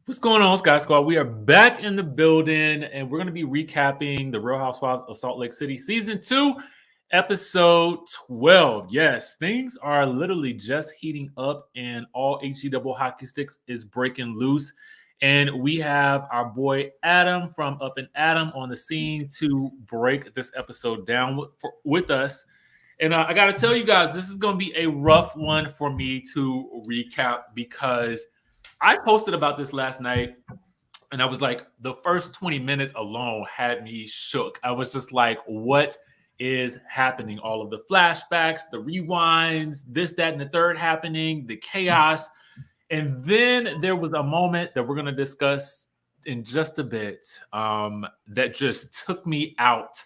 What's going on, Sky Squad? We are back in the building, and we're going to be recapping the Real Housewives of Salt Lake City Season 2, Episode 12. Yes, things are literally just heating up, and all HE double hockey sticks is breaking loose. And we have our boy Adam from Up and Adam on the scene to break this episode down with us. And I got to tell you guys, this is going to be a rough one for me to recap because I posted about this last night, and I was like, the first 20 minutes alone had me shook. I was just like, what is happening? All of the flashbacks, the rewinds, this, that, and the third happening, the chaos. And then there was a moment that we're going to discuss in just a bit that just took me out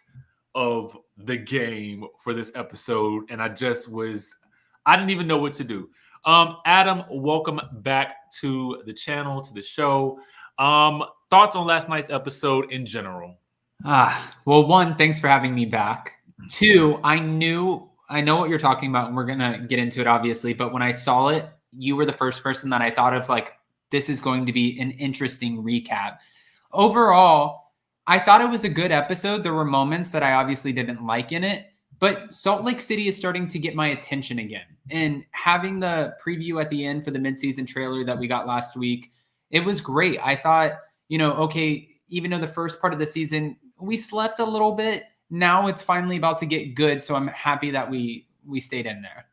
of the game for this episode. And I didn't even know what to do. Adam, welcome back to the channel, to the show. Thoughts on last night's episode in general? Well, one, thanks for having me back. Two, I know what you're talking about, and we're gonna get into it, obviously. But when I saw it, you were the first person that I thought of, like, this is going to be an interesting recap. Overall, I thought it was a good episode. There were moments that I obviously didn't like in it. But Salt Lake City is starting to get my attention again. And having the preview at the end for the midseason trailer that we got last week, it was great. I thought, okay, even though the first part of the season, we slept a little bit, now it's finally about to get good. So I'm happy that we stayed in there.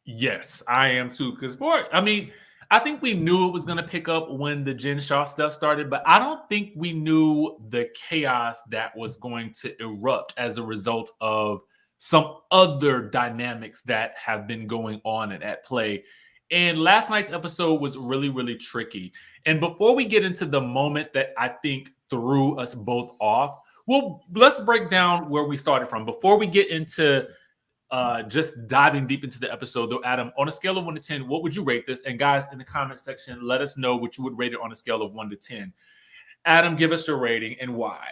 Yes, I am too. Because I think we knew it was going to pick up when the Jen Shah stuff started, but I don't think we knew the chaos that was going to erupt as a result of some other dynamics that have been going on and at play. And last night's episode was really, really tricky. And before we get into the moment that I think threw us both off, well, let's break down where we started from. Before we get into just diving deep into the episode, though, Adam, on a scale of 1 to 10, what would you rate this? And guys, in the comment section, let us know what you would rate it on a scale of 1 to 10. Adam, give us your rating and why.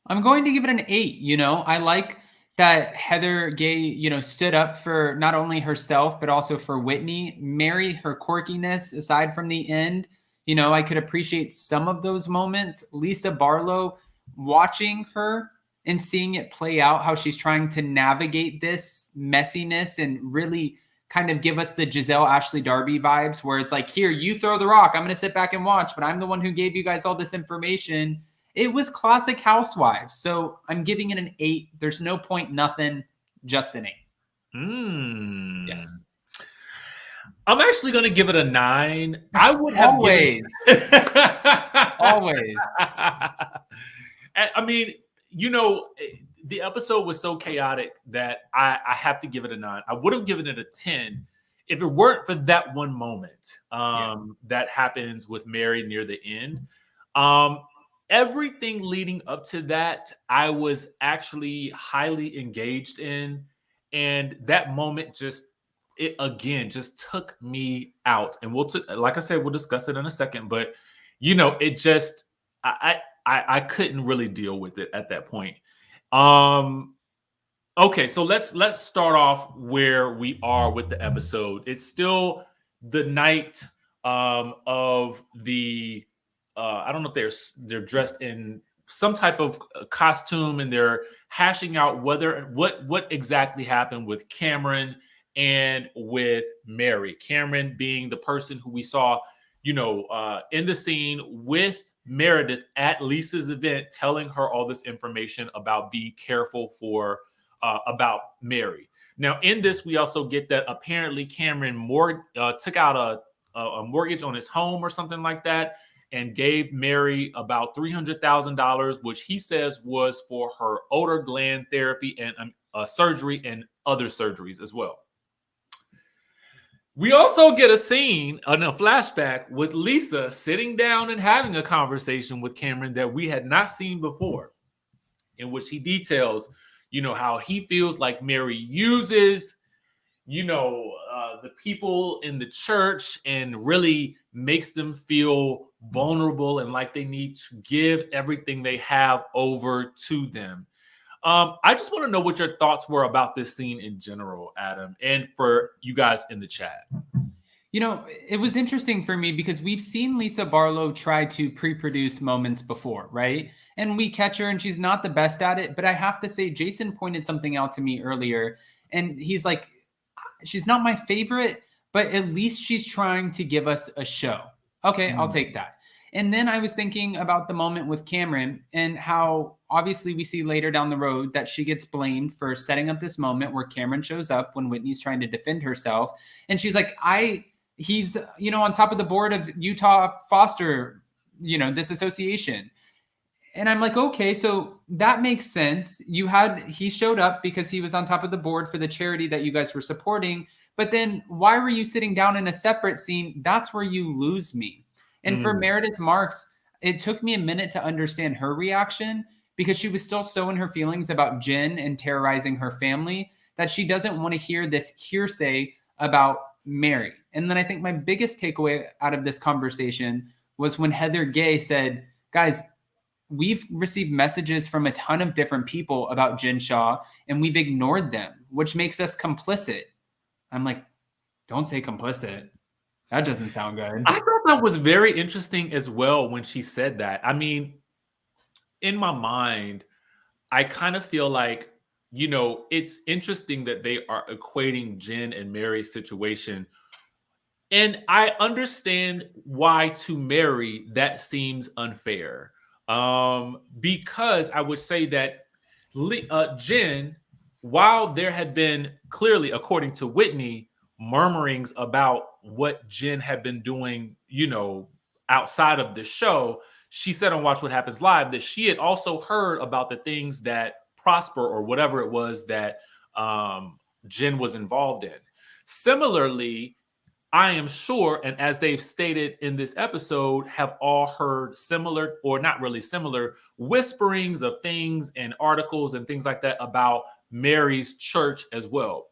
I'm going to give it an 8. I like that Heather Gay, stood up for not only herself, but also for Whitney. Mary, her quirkiness, aside from the end, I could appreciate some of those moments. Lisa Barlow, watching her and seeing it play out, how she's trying to navigate this messiness and really kind of give us the Giselle Ashley Darby vibes, where it's like, here, you throw the rock. I'm going to sit back and watch, but I'm the one who gave you guys all this information. It was classic Housewives. So I'm giving it an 8. There's no point, nothing, just an 8. Yes. I'm actually going to give it a 9. I would have always. Always. I mean, the episode was so chaotic that I have to give it a 9. I would have given it a 10 if it weren't for that one moment that happens with Mary near the end. Everything leading up to that, I was actually highly engaged in. And that moment just took me out. And like I said, we'll discuss it in a second. But, it just, I couldn't really deal with it at that point. Okay, so let's start off where we are with the episode. It's still the night of the I don't know if they're dressed in some type of costume, and they're hashing out what exactly happened with Cameron and with Mary. Cameron being the person who we saw, in the scene with Meredith at Lisa's event, telling her all this information about being careful about Mary. Now, in this, we also get that apparently Cameron took out a mortgage on his home or something like that, and gave Mary about $300,000, which he says was for her odor gland therapy and surgery and other surgeries as well. We also get a scene in a flashback with Lisa sitting down and having a conversation with Cameron that we had not seen before, in which he details, how he feels like Mary uses, the people in the church and really makes them feel vulnerable and like they need to give everything they have over to them. I just want to know what your thoughts were about this scene in general, Adam, and for you guys in the chat. You know, it was interesting for me because we've seen Lisa Barlow try to pre-produce moments before, right? And we catch her and she's not the best at it. But I have to say, Jason pointed something out to me earlier. And he's like, she's not my favorite, but at least she's trying to give us a show. Okay, I'll take that. And then I was thinking about the moment with Cameron and how obviously we see later down the road that she gets blamed for setting up this moment where Cameron shows up when Whitney's trying to defend herself. And she's like, he's, you know, on top of the board of Utah Foster, you know, this association. And I'm like, okay, so that makes sense. He showed up because he was on top of the board for the charity that you guys were supporting. But then why were you sitting down in a separate scene? That's where you lose me. And for Meredith Marks, it took me a minute to understand her reaction because she was still so in her feelings about Jen and terrorizing her family that she doesn't want to hear this hearsay about Mary. And then I think my biggest takeaway out of this conversation was when Heather Gay said, guys, we've received messages from a ton of different people about Jen Shah and we've ignored them, which makes us complicit. I'm like, don't say complicit. That doesn't sound good. I thought that was very interesting as well when she said that. I mean, in my mind, I kind of feel like, you know, it's interesting that they are equating Jen and Mary's situation. And I understand why to Mary that seems unfair. Because I would say that Jen, while there had been clearly, according to Whitney, murmurings about what Jen had been doing, you know, outside of the show, she said on Watch What Happens Live that she had also heard about the things that Prosper or whatever it was that Jen was involved in. Similarly, I am sure, and as they've stated in this episode, have all heard similar, or not really similar, whisperings of things and articles and things like that about Mary's church as well.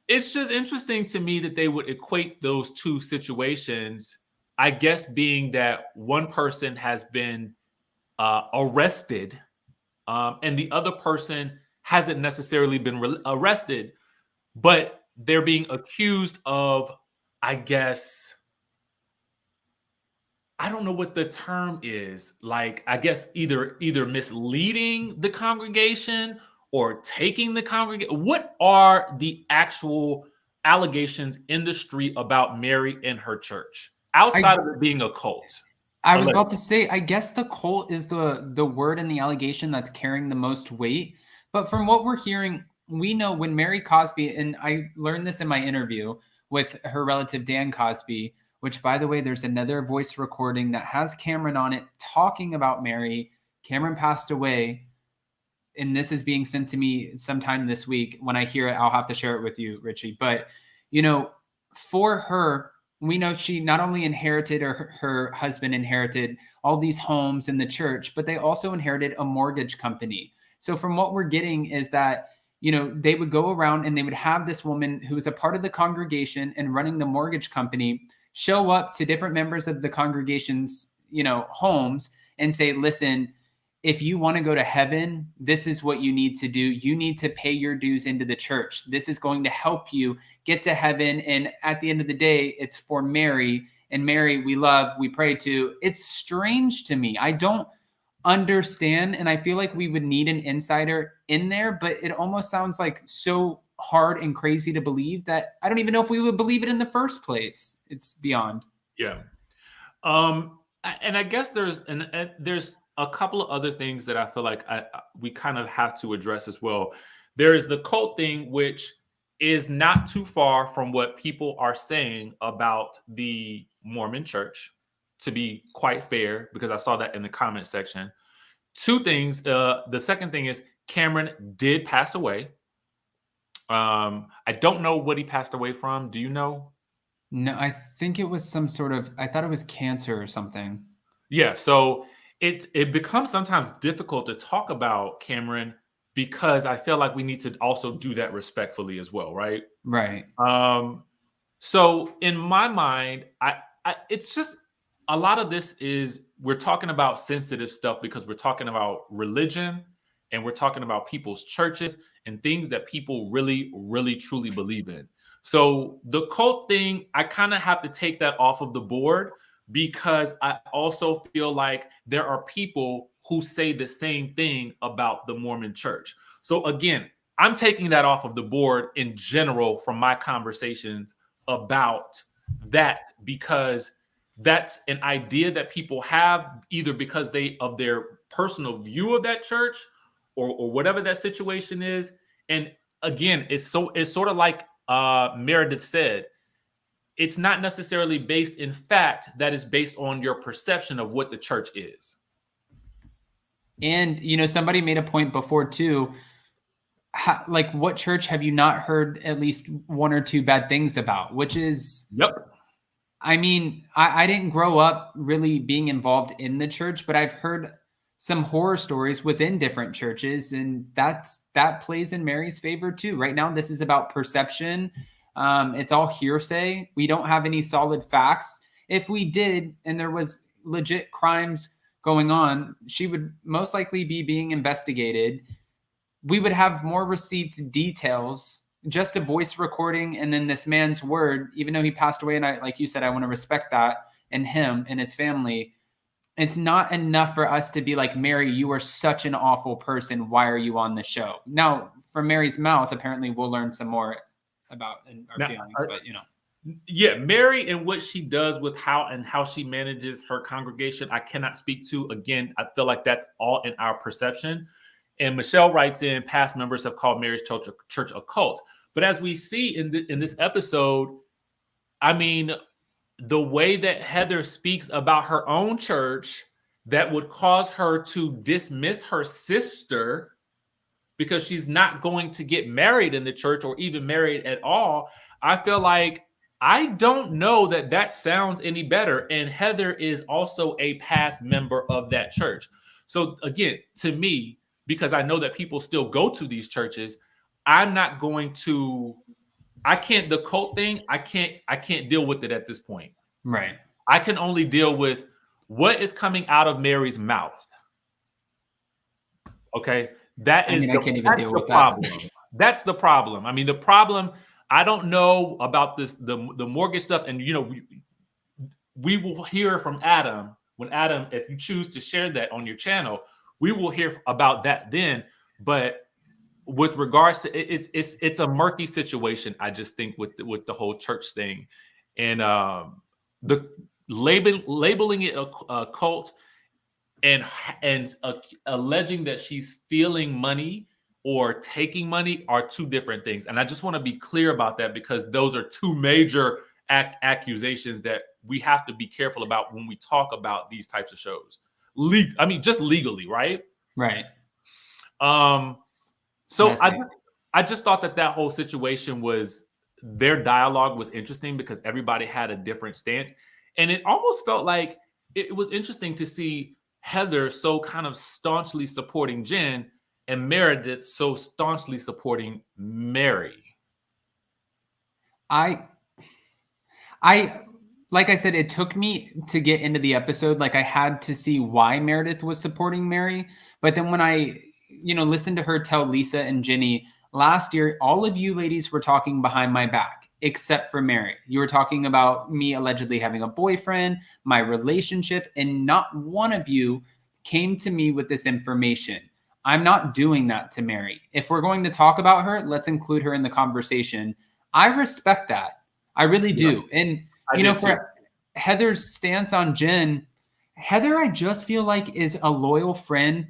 It's just interesting to me that they would equate those two situations, I guess being that one person has been arrested and the other person hasn't necessarily been arrested, but they're being accused of, I guess, I don't know what the term is. Like, I guess either misleading the congregation or taking the congregation. What are the actual allegations in the street about Mary and her church outside of it being a cult? I was about to say, I guess the cult is the word in the allegation that's carrying the most weight. But from what we're hearing, we know when Mary Cosby, and I learned this in my interview with her relative Dan Cosby, which, by the way, there's another voice recording that has Cameron on it talking about Mary. Cameron passed away, and this is being sent to me sometime this week. When I hear it, I'll have to share it with you, Richie. But, you know, for her, we know she not only inherited, or her husband inherited all these homes in the church, but they also inherited a mortgage company. So from what we're getting is that, you know, they would go around and they would have this woman who was a part of the congregation and running the mortgage company show up to different members of the congregation's, you know, homes and say, listen, if you want to go to heaven, this is what you need to do. You need to pay your dues into the church. This is going to help you get to heaven. And at the end of the day, it's for Mary, and Mary we love, we pray to. It's strange to me. I don't understand. And I feel like we would need an insider in there, but it almost sounds like so hard and crazy to believe that I don't even know if we would believe it in the first place. It's beyond. Yeah. And I guess there's a couple of other things that I feel like we kind of have to address as well. There is the cult thing, which is not too far from what people are saying about the Mormon church, to be quite fair, because I saw that in the comment section. Two things. The second thing is Cameron did pass away. I don't know what he passed away from. Do you know? No, I think it was some sort of, I thought it was cancer or something. Yeah. So it becomes sometimes difficult to talk about Cameron because I feel like we need to also do that respectfully as well. Right. Right. So in my mind, it's just a lot of this is we're talking about sensitive stuff because we're talking about religion and we're talking about people's churches and things that people really, really, truly believe in. So the cult thing, I kind of have to take that off of the board because I also feel like there are people who say the same thing about the Mormon church. So again, I'm taking that off of the board in general from my conversations about that because that's an idea that people have either because of their personal view of that church or whatever that situation is. And again, it's sort of like Meredith said, it's not necessarily based in fact, that is based on your perception of what the church is. And, somebody made a point before too, like what church have you not heard at least one or two bad things about, which is, yep. I mean, I didn't grow up really being involved in the church, but I've heard some horror stories within different churches, and that plays in Mary's favor too. Right now, this is about perception. It's all hearsay. We don't have any solid facts. If we did, and there was legit crimes going on, she would most likely be being investigated. We would have more receipts, details, just a voice recording, and then this man's word, even though he passed away. And I, like you said, I want to respect that in him and his family. It's not enough for us to be like, Mary, you are such an awful person. Why are you on the show? Now, from Mary's mouth, apparently we'll learn some more about our feelings, but Yeah, Mary and what she does with how she manages her congregation, I cannot speak to. Again, I feel like that's all in our perception. And Michelle writes in, past members have called Mary's church a cult. But as we see in this episode, I mean, the way that Heather speaks about her own church that would cause her to dismiss her sister because she's not going to get married in the church or even married at all. I feel like I don't know that sounds any better. And Heather is also a past member of that church. So again, to me, because I know that people still go to these churches, the cult thing, I can't deal with it at this point. Right. I can only deal with what is coming out of Mary's mouth. Okay. I can't even deal with that. That's the problem. I mean, the problem, I don't know about the mortgage stuff. And, we will hear from Adam when Adam, if you choose to share that on your channel, we will hear about that then. But with regards to it's a murky situation, I just think with the whole church thing, and the labeling it a cult and alleging that she's stealing money or taking money are two different things. And I just want to be clear about that because those are two major accusations that we have to be careful about when we talk about these types of shows. Just legally, right? Right. So I just thought that whole situation their dialogue was interesting because everybody had a different stance. And it almost felt like it was interesting to see Heather so kind of staunchly supporting Jen and Meredith so staunchly supporting Mary. I like I said, it took me to get into the episode. Like I had to see why Meredith was supporting Mary. But then when I, listened to her tell Lisa and Jenny last year, all of you ladies were talking behind my back, except for Mary. You were talking about me allegedly having a boyfriend, my relationship, and not one of you came to me with this information. I'm not doing that to Mary. If we're going to talk about her, let's include her in the conversation. I respect that. I really do. And, for Heather's stance on Jen, Heather, I just feel like is a loyal friend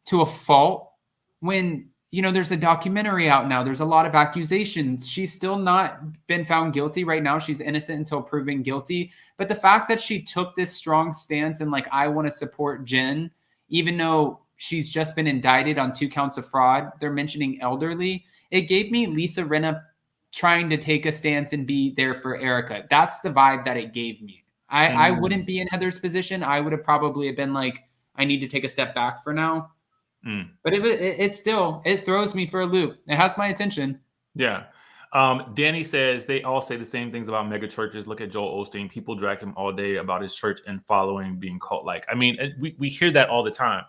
to a fault when, there's a documentary out now. There's a lot of accusations. She's still not been found guilty right now. She's innocent until proven guilty. But the fact that she took this strong stance and I want to support Jen, even though she's just been indicted on 2 counts of fraud, they're mentioning elderly. It gave me Lisa Rinna trying to take a stance and be there for Erica. That's the vibe that it gave me. I wouldn't be in Heather's position. I would have probably been like, I need to take a step back for now. But it still throws me for a loop. It has my attention. Yeah. Danny says they all say the same things about mega churches. Look at Joel Osteen. People drag him all day about his church and following being cult-like. I mean, we hear that all the time.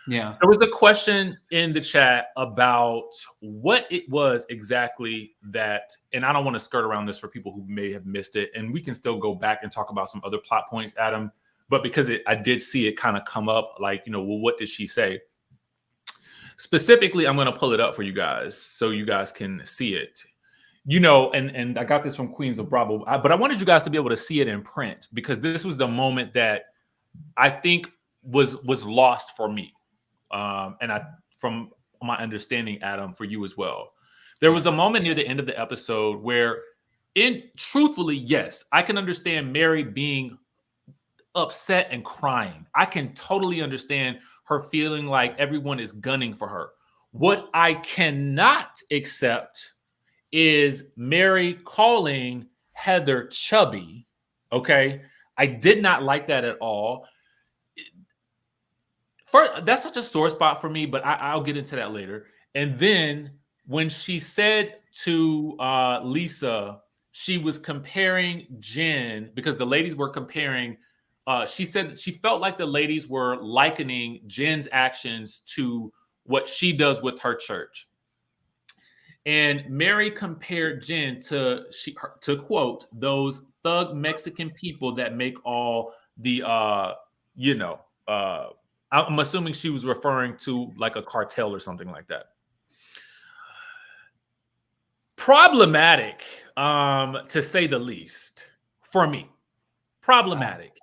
Yeah. There was a question in the chat about what it was exactly that, and I don't want to skirt around this for people who may have missed it, and we can still go back and talk about some other plot points, Adam, but because I did see it kind of come up, like, well, what did she say? Specifically, I'm going to pull it up for you guys so you guys can see it. And I got this from Queens of Bravo, but I wanted you guys to be able to see it in print because this was the moment that I think was lost for me. From my understanding, Adam, for you as well. There was a moment near the end of the episode where, truthfully, yes, I can understand Mary being upset and crying. I can totally understand her feeling like everyone is gunning for her. What I cannot accept is Mary calling Heather chubby. Okay. I did not like that at all. That's such a sore spot for me, but I'll get into that later. And then when she said to Lisa, she was comparing Jen because the ladies were comparing. She said that she felt like the ladies were likening Jen's actions to what she does with her church. And Mary compared Jen to quote, those thug Mexican people that make all the, I'm assuming she was referring to like a cartel or something like that. Problematic, to say the least, for me. Problematic.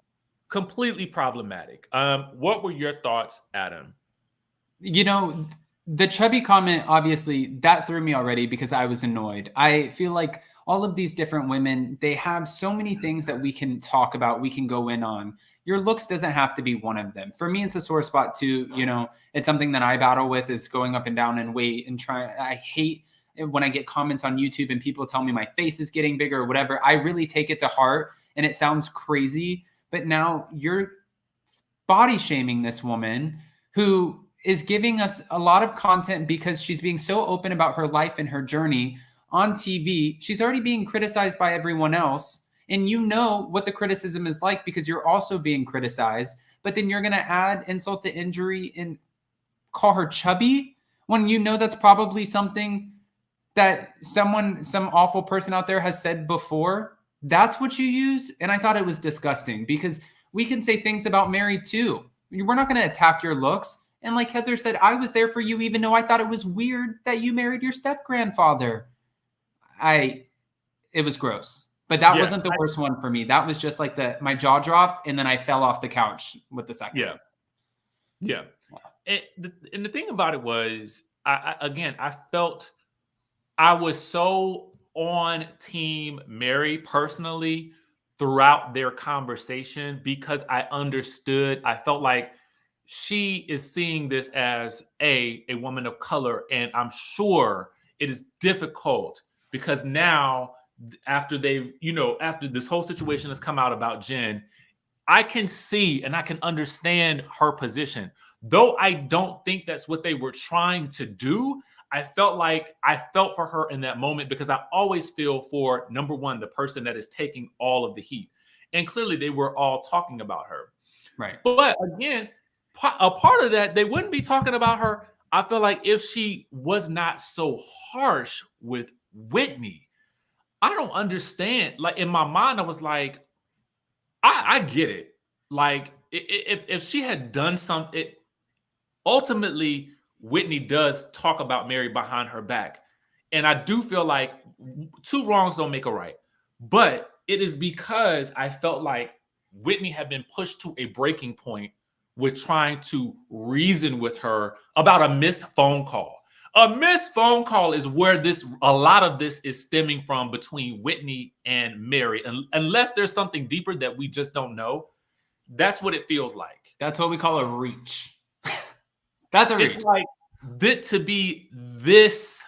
Completely problematic. What were your thoughts, Adam? The chubby comment, obviously, that threw me already because I was annoyed. I feel like all of these different women, they have so many things that we can talk about, we can go in on. Your looks doesn't have to be one of them. For me, it's a sore spot too. It's something that I battle with is going up and down in weight and I hate when I get comments on YouTube and people tell me my face is getting bigger or whatever. I really take it to heart and it sounds crazy, but now you're body shaming this woman who is giving us a lot of content because she's being so open about her life and her journey on TV. She's already being criticized by everyone else. And you know what the criticism is like because you're also being criticized. But then you're going to add insult to injury and call her chubby when you know that's probably something that some awful person out there has said before. That's what you use. And I thought it was disgusting because we can say things about Mary too. We're not going to attack your looks. And like Heather said, I was there for you, even though I thought it was weird that you married your step-grandfather. It was gross. But that wasn't the worst one for me. That was just like my jaw dropped, and then I fell off the couch with the second one. Yeah. And the thing about it was, I felt I was so on team Mary personally throughout their conversation because I understood. I felt like she is seeing this as a woman of color. And I'm sure it is difficult because now after after this whole situation has come out about Jen, I can see and I can understand her position. Though I don't think that's what they were trying to do, I felt for her in that moment because I always feel for, number one, the person that is taking all of the heat. And clearly they were all talking about her. Right. But again, a part of that, they wouldn't be talking about her, I feel like, if she was not so harsh with Whitney. I don't understand. Like, in my mind, I was like, I get it. Like, if she had done something, ultimately, Whitney does talk about Mary behind her back. And I do feel like two wrongs don't make a right. But it is because I felt like Whitney had been pushed to a breaking point with trying to reason with her about a missed phone call. A missed phone call is where a lot of this is stemming from between Whitney and Mary. And unless there's something deeper that we just don't know, that's what it feels like. That's what we call a reach. That's a reach. It's like to be this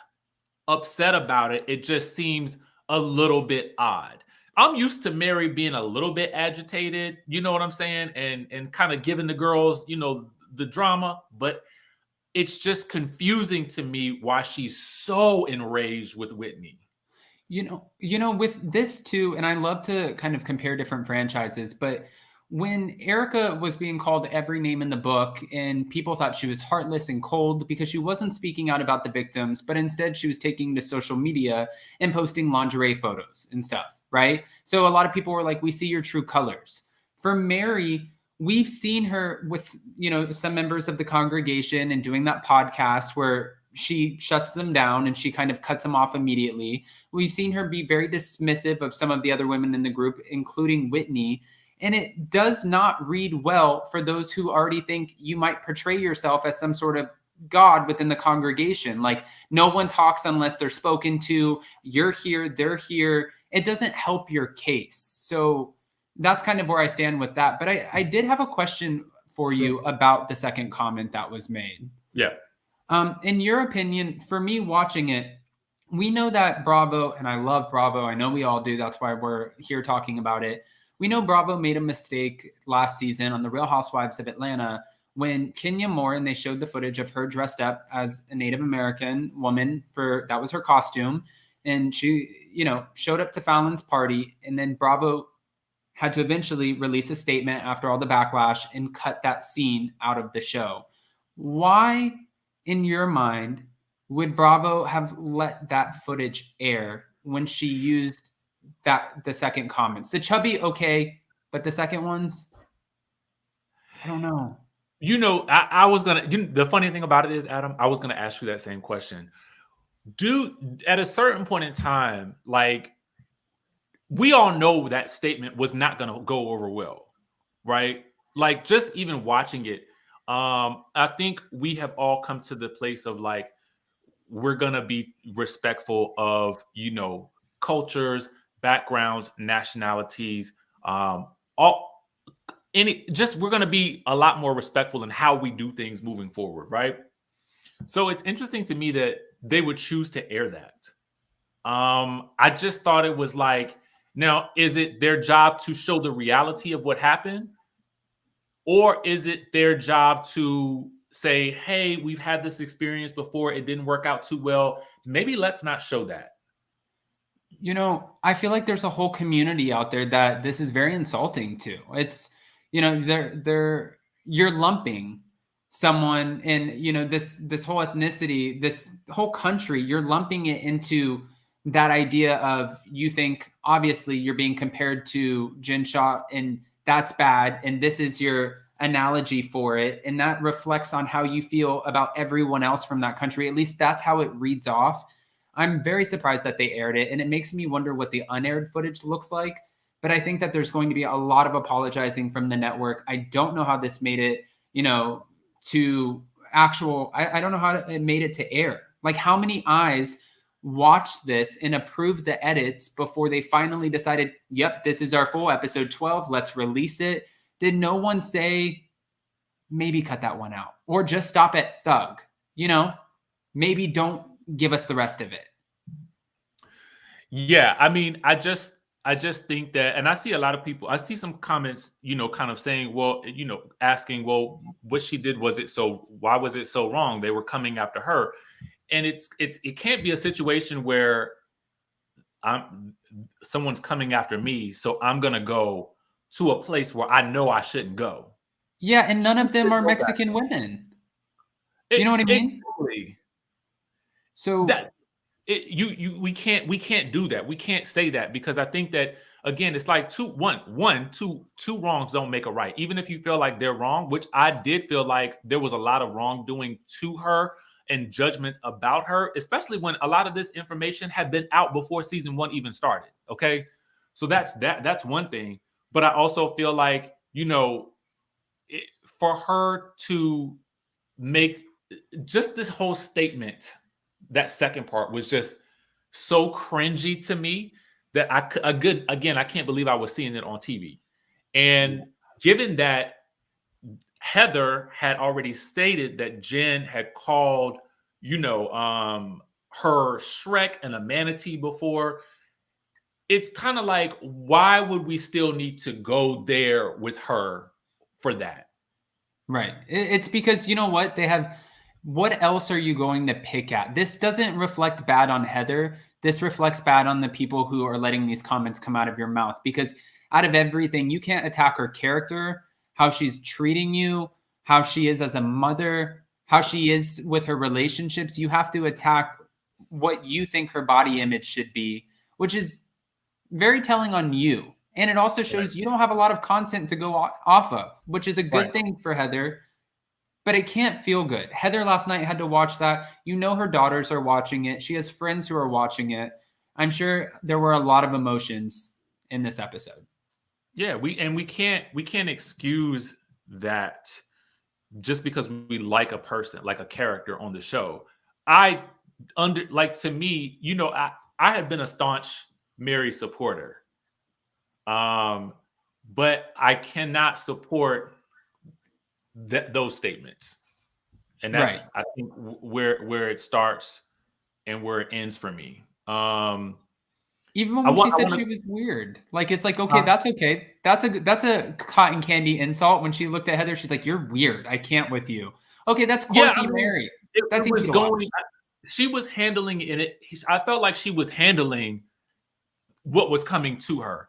upset about it, it just seems a little bit odd. I'm used to Mary being a little bit agitated, you know what I'm saying? And kind of giving the girls, the drama, but it's just confusing to me why she's so enraged with Whitney. With this too, and I love to kind of compare different franchises, but when Erica was being called every name in the book and people thought she was heartless and cold because she wasn't speaking out about the victims, but instead she was taking to social media and posting lingerie photos and stuff, right? So a lot of people were like, we see your true colors. For Mary, we've seen her with, some members of the congregation and doing that podcast where she shuts them down and she kind of cuts them off immediately. We've seen her be very dismissive of some of the other women in the group, including Whitney. And it does not read well for those who already think you might portray yourself as some sort of God within the congregation. Like, no one talks unless they're spoken to. You're here, they're here. It doesn't help your case. So that's kind of where I stand with that. But I did have a question for you about the second comment that was made. Yeah. In your opinion, for me watching it, we know that Bravo, and I love Bravo. I know we all do. That's why we're here talking about it. We know Bravo made a mistake last season on The Real Housewives of Atlanta when Kenya Moore, and they showed the footage of her dressed up as a Native American woman that was her costume. And she, showed up to Fallon's party, and then Bravo had to eventually release a statement after all the backlash and cut that scene out of the show. Why, in your mind, would Bravo have let that footage air when she used the second comments? The chubby, okay, but the second ones, I don't know. I was gonna. The funny thing about it is, Adam, I was gonna ask you that same question. At a certain point in time, like, we all know that statement was not gonna go over well, right? Like, just even watching it, I think we have all come to the place of like, we're gonna be respectful of cultures, backgrounds, nationalities, we're going to be a lot more respectful in how we do things moving forward, right? So it's interesting to me that they would choose to air that. I just thought it was like, now, is it their job to show the reality of what happened? Or is it their job to say, hey, we've had this experience before, it didn't work out too well, maybe let's not show that? I feel like there's a whole community out there that this is very insulting to. It's, you're lumping someone in, this whole ethnicity, this whole country, you're lumping it into that idea of, you think obviously you're being compared to Jen Shah and that's bad. And this is your analogy for it. And that reflects on how you feel about everyone else from that country. At least that's how it reads off. I'm very surprised that they aired it, and it makes me wonder what the unaired footage looks like. But I think that there's going to be a lot of apologizing from the network. I don't know how this made it, to actual, I don't know how it made it to air. Like, how many eyes watched this and approved the edits before they finally decided, yep, this is our full episode 12, let's release it? Did no one say, maybe cut that one out, or just stop at thug? Maybe don't give us the rest of it. Yeah, I mean, I just think that, and I see a lot of people, I see some comments, kind of saying, well, asking, well, what she did, why was it so wrong? They were coming after her. And it can't be a situation where someone's coming after me, so I'm going to go to a place where I know I shouldn't go. Yeah, and none of them are Mexican women. You know what I mean? Exactly. So we can't do that. We can't say that, because I think that, again, it's like two wrongs don't make a right. Even if you feel like they're wrong, which I did feel like there was a lot of wrongdoing to her and judgments about her, especially when a lot of this information had been out before season 1 even started. Okay, so that's one thing. But I also feel like, for her to make just this whole statement, that second part was just so cringy to me that I can't believe I was seeing it on TV. And given that Heather had already stated that Jen had called, her Shrek and a manatee before, it's kind of like, why would we still need to go there with her for that? Right. It's because, what else are you going to pick at? This doesn't reflect bad on Heather. This reflects bad on the people who are letting these comments come out of your mouth, because out of everything. You can't attack her character, how she's treating you, how she is as a mother, how she is with her relationships. You have to attack what you think her body image should be, which is very telling on you. And it also shows you don't have a lot of content to go off of, which is a good thing for Heather, but it can't feel good. Heather last night had to watch that. You know, her daughters are watching it. She has friends who are watching it. I'm sure there were a lot of emotions in this episode. Yeah, we can't excuse that just because we like a person, like a character on the show. To me, you know, I had been a staunch Mary supporter. But I cannot support those statements. And that's I think where it starts and where it ends for me. Even when she said she was weird, like, it's like, okay, that's okay. That's a cotton candy insult. When she looked at Heather, she's like, "You're weird. I can't with you." Okay, that's quirky Mary. That's easy to watch. She was handling it. I felt like she was handling what was coming to her.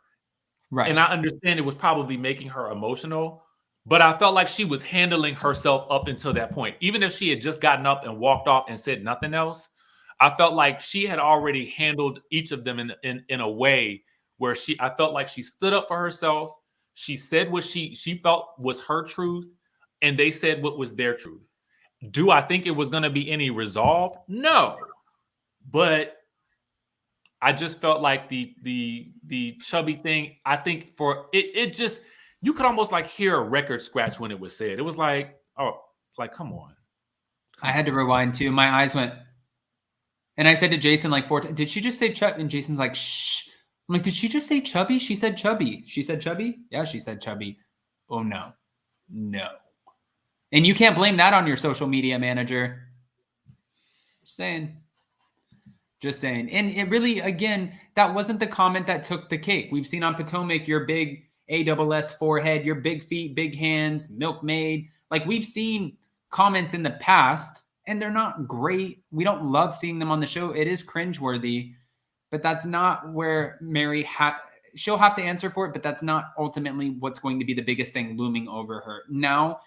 Right. And I understand it was probably making her emotional, but I felt like she was handling herself up until that point. Even if she had just gotten up and walked off and said nothing else, I felt like she had already handled each of them in a way where I felt like she stood up for herself. She said what she felt was her truth, and they said what was their truth. Do I think it was going to be any resolve? No. But I just felt like the chubby thing, I think for it just, you could almost like hear a record scratch when it was said. It was like, oh, like, come on. I had to rewind too. My eyes went, and I said to Jason like 4 times, did she just say chubby? And Jason's like, shh. I'm like, did she just say chubby? She said chubby. She said chubby? Yeah, she said chubby. Oh, no. No. And you can't blame that on your social media manager. Just saying. Just saying. And it really, again, that wasn't the comment that took the cake. We've seen on Potomac, your big ASS forehead, your big feet, big hands, milkmaid. Like, we've seen comments in the past, and they're not great. We don't love seeing them on the show. It is cringeworthy, but that's not where Mary she'll have to answer for it, but that's not ultimately what's going to be the biggest thing looming over her. Now,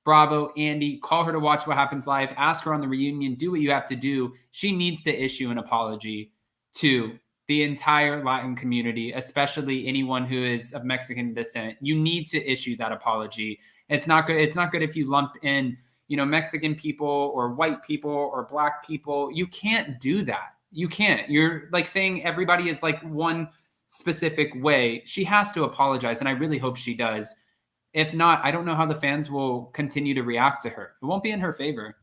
Bravo, Andy, call her to watch What Happens Live, ask her on the reunion, do what you have to do. She needs to issue an apology to the entire Latin community, especially anyone who is of Mexican descent. You need to issue that apology. It's not good. It's not good if you lump in, you know, Mexican people or white people or black people. You can't do that. You can't. You're like saying everybody is like one specific way. She has to apologize, and I really hope she does. If not, I don't know how the fans will continue to react to her. It won't be in her favor.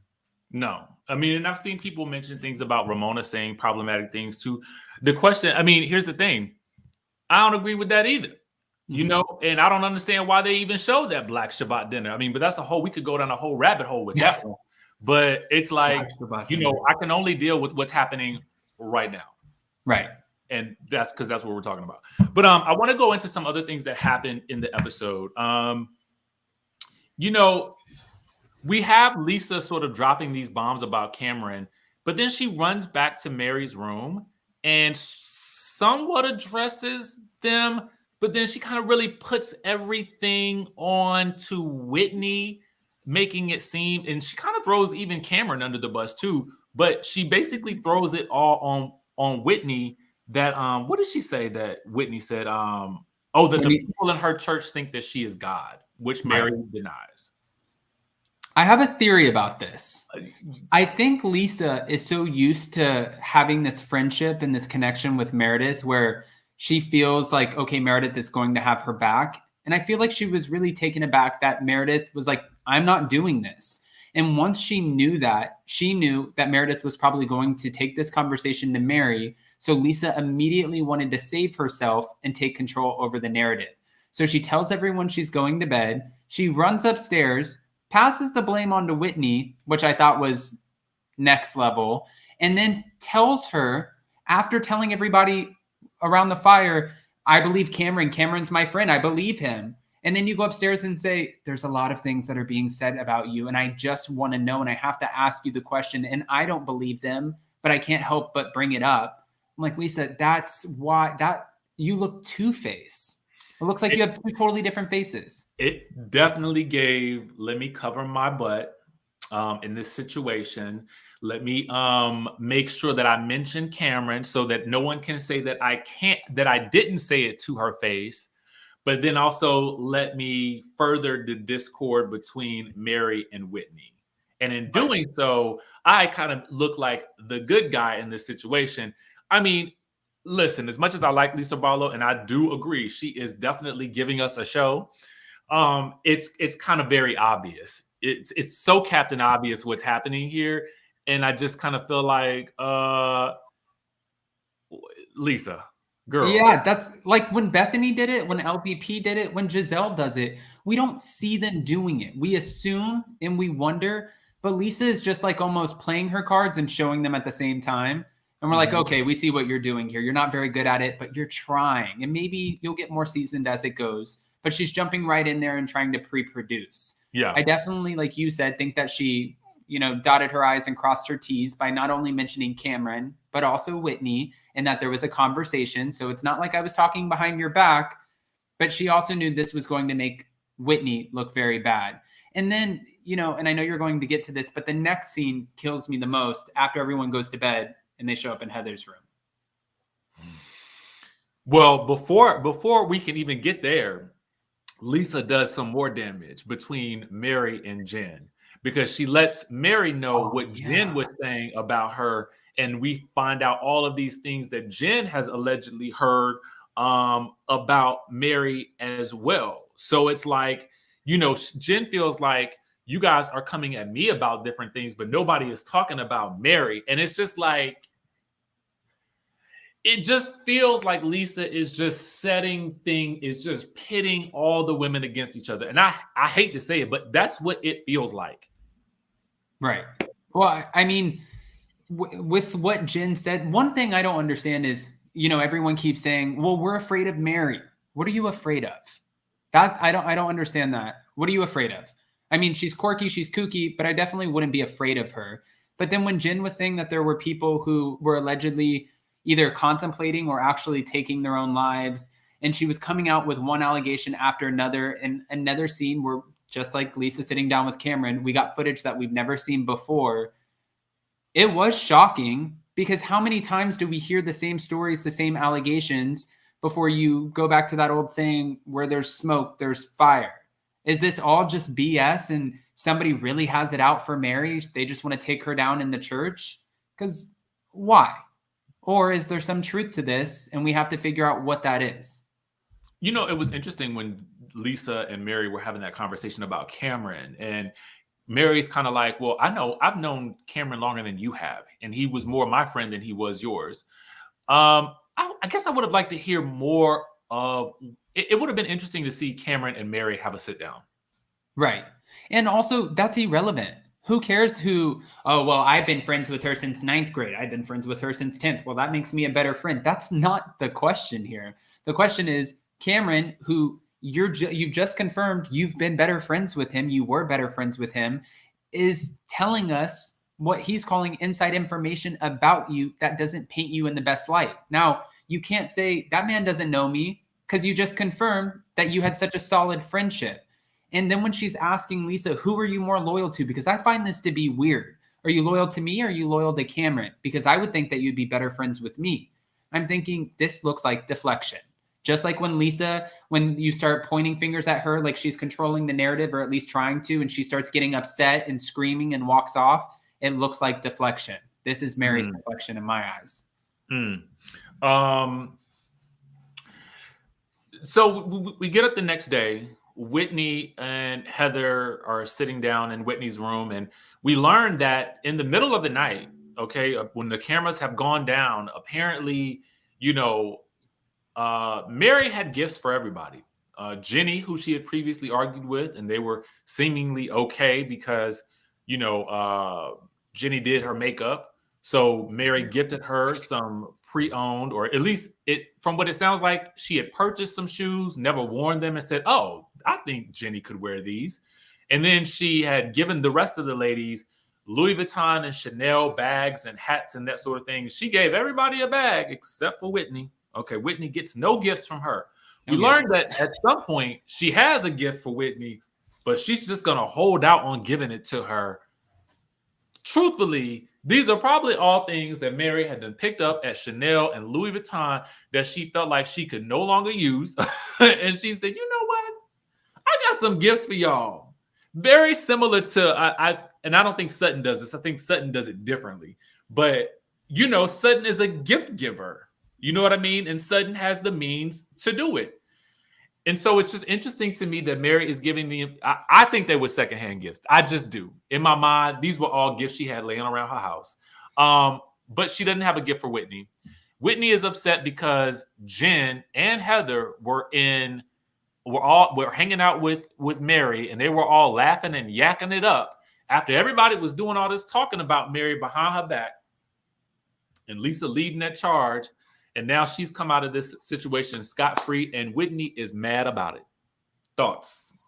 No. I mean, and I've seen people mention things about Ramona saying problematic things too. The question, I mean, here's the thing. I don't agree with that either. You know, and I don't understand why they even showed that Black Shabbat dinner. I mean, but that's we could go down a whole rabbit hole with that one. But it's like, you know, I can only deal with what's happening right now. Right. And that's because that's what we're talking about. But I want to go into some other things that happened in the episode. You know, we have Lisa sort of dropping these bombs about Cameron, but then she runs back to Mary's room and somewhat addresses them, but then she kind of really puts everything on to Whitney, making it seem, and she kind of throws even Cameron under the bus too, but she basically throws it all on Whitney. That what did she say that Whitney said? That the people in her church think that she is God, which Mary denies. I have a theory about this. I think Lisa is so used to having this friendship and this connection with Meredith where she feels like, okay, Meredith is going to have her back. And I feel like she was really taken aback that Meredith was like, I'm not doing this. And once she knew that Meredith was probably going to take this conversation to Mary. So Lisa immediately wanted to save herself and take control over the narrative. So she tells everyone she's going to bed. She runs upstairs, passes the blame on to Whitney, which I thought was next level, and then tells her, after telling everybody around the fire, I believe Cameron. Cameron's my friend. I believe him. And then you go upstairs and say, there's a lot of things that are being said about you, and I just want to know, and I have to ask you the question, and I don't believe them, but I can't help but bring it up. I'm like, Lisa, that's why you look two-faced. It looks like you have two totally different faces. It definitely gave, let me cover my butt in this situation. Let me make sure that I mention Cameron so that no one can say that I didn't say it to her face. But then also let me further the discord between Mary and Whitney. And in doing so, I kind of look like the good guy in this situation. I mean, listen, as much as I like Lisa Barlow, and I do agree, she is definitely giving us a show. It's kind of very obvious. It's so Captain Obvious what's happening here. And I just kind of feel like, Lisa, girl. Yeah, that's like when Bethany did it, when LVP did it, when Giselle does it. We don't see them doing it. We assume and we wonder, but Lisa is just like almost playing her cards and showing them at the same time. And we're like, okay, we see what you're doing here. You're not very good at it, but you're trying. And maybe you'll get more seasoned as it goes. But she's jumping right in there and trying to pre-produce. Yeah. I definitely, like you said, think that she, dotted her I's and crossed her T's by not only mentioning Cameron, but also Whitney, and that there was a conversation. So it's not like I was talking behind your back, but she also knew this was going to make Whitney look very bad. And then, and I know you're going to get to this, but the next scene kills me the most after everyone goes to bed and they show up in Heather's room. Well, before we can even get there, Lisa does some more damage between Mary and Jen because she lets Mary know what Jen was saying about her. And we find out all of these things that Jen has allegedly heard about Mary as well. So it's like, Jen feels like you guys are coming at me about different things, but nobody is talking about Mary. And it's just like, it just feels like Lisa is just pitting all the women against each other. And I hate to say it, but that's what it feels like. Right. Well, I mean, with what Jen said, one thing I don't understand is, everyone keeps saying, well, we're afraid of Mary. What are you afraid of? That I don't understand that. What are you afraid of? I mean, she's quirky, she's kooky, but I definitely wouldn't be afraid of her. But then when Jen was saying that there were people who were allegedly either contemplating or actually taking their own lives, and she was coming out with one allegation after another, and another scene where, just like Lisa sitting down with Cameron, we got footage that we've never seen before. It was shocking because how many times do we hear the same stories, the same allegations before you go back to that old saying, where there's smoke, there's fire? Is this all just BS and somebody really has it out for Mary? They just want to take her down in the church? Because why? Or is there some truth to this and we have to figure out what that is? It was interesting when Lisa and Mary were having that conversation about Cameron, and Mary's kind of like, well, I know I've known Cameron longer than you have, and he was more my friend than he was yours. I guess I would have liked to hear more of it. It would have been interesting to see Cameron and Mary have a sit down. Right. And also, that's irrelevant. Who cares I've been friends with her since 9th grade. I've been friends with her since 10th. Well, that makes me a better friend. That's not the question here. The question is, Cameron, who you've just confirmed you've been better friends with him, you were better friends with him, is telling us what he's calling inside information about you that doesn't paint you in the best light. Now, you can't say that man doesn't know me because you just confirmed that you had such a solid friendship. And then when she's asking Lisa, who are you more loyal to? Because I find this to be weird. Are you loyal to me or are you loyal to Cameron? Because I would think that you'd be better friends with me. I'm thinking this looks like deflection. Just like when you start pointing fingers at her, like she's controlling the narrative or at least trying to, and she starts getting upset and screaming and walks off, it looks like deflection. This is Mary's deflection in my eyes. So we get up the next day. Whitney and Heather are sitting down in Whitney's room, and we learn that in the middle of the night, when the cameras have gone down, apparently, Mary had gifts for everybody. Jenny, who she had previously argued with, and they were seemingly okay because, Jenny did her makeup. So Mary gifted her some pre-owned, or at least from what it sounds like, she had purchased some shoes, never worn them, and said, oh, I think Jenny could wear these. And then she had given the rest of the ladies Louis Vuitton and Chanel bags and hats and that sort of thing. She gave everybody a bag except for Whitney. Okay, Whitney gets no gifts from her. We learned that at some point she has a gift for Whitney, but she's just going to hold out on giving it to her. Truthfully, these are probably all things that Mary had done picked up at Chanel and Louis Vuitton that she felt like she could no longer use. And she said, you know what? I got some gifts for y'all. Very similar to, and I don't think Sutton does this. I think Sutton does it differently. But, you know, Sutton is a gift giver. You know what I mean? And Sutton has the means to do it. And so it's just interesting to me that Mary is giving them. I think they were secondhand gifts. I just do. In my mind, these were all gifts she had laying around her house. But she doesn't have a gift for Whitney. Whitney is upset because Jen and Heather were hanging out with Mary, and they were all laughing and yakking it up after everybody was doing all this talking about Mary behind her back, and Lisa leading that charge. And now she's come out of this situation scot-free, and Whitney is mad about it. Thoughts?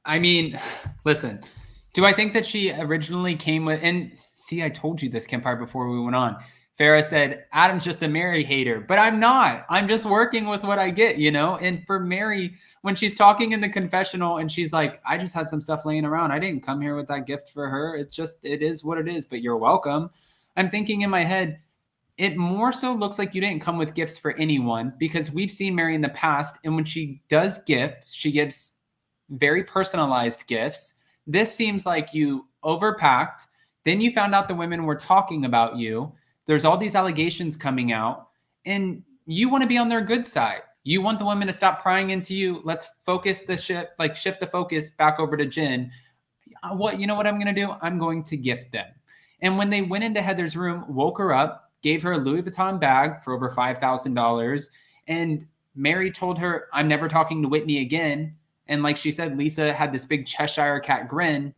I mean, listen, do I think that she originally came with, and see, I told you this, Kempire, before we went on. Farrah said, Adam's just a Mary hater, but I'm not. I'm just working with what I get, you know? And for Mary, when she's talking in the confessional and she's like, I just had some stuff laying around. I didn't come here with that gift for her. It is what it is, but you're welcome. I'm thinking in my head, it more so looks like you didn't come with gifts for anyone, because we've seen Mary in the past, and when she does gift, she gives very personalized gifts. This seems like you overpacked. Then you found out the women were talking about you. There's all these allegations coming out, and you want to be on their good side. You want the women to stop prying into you. Let's focus the ship, like shift the focus back over to Jen. You know what I'm going to do? I'm going to gift them. And when they went into Heather's room, woke her up, gave her a Louis Vuitton bag for over $5,000. And Mary told her, I'm never talking to Whitney again. And like she said, Lisa had this big Cheshire cat grin.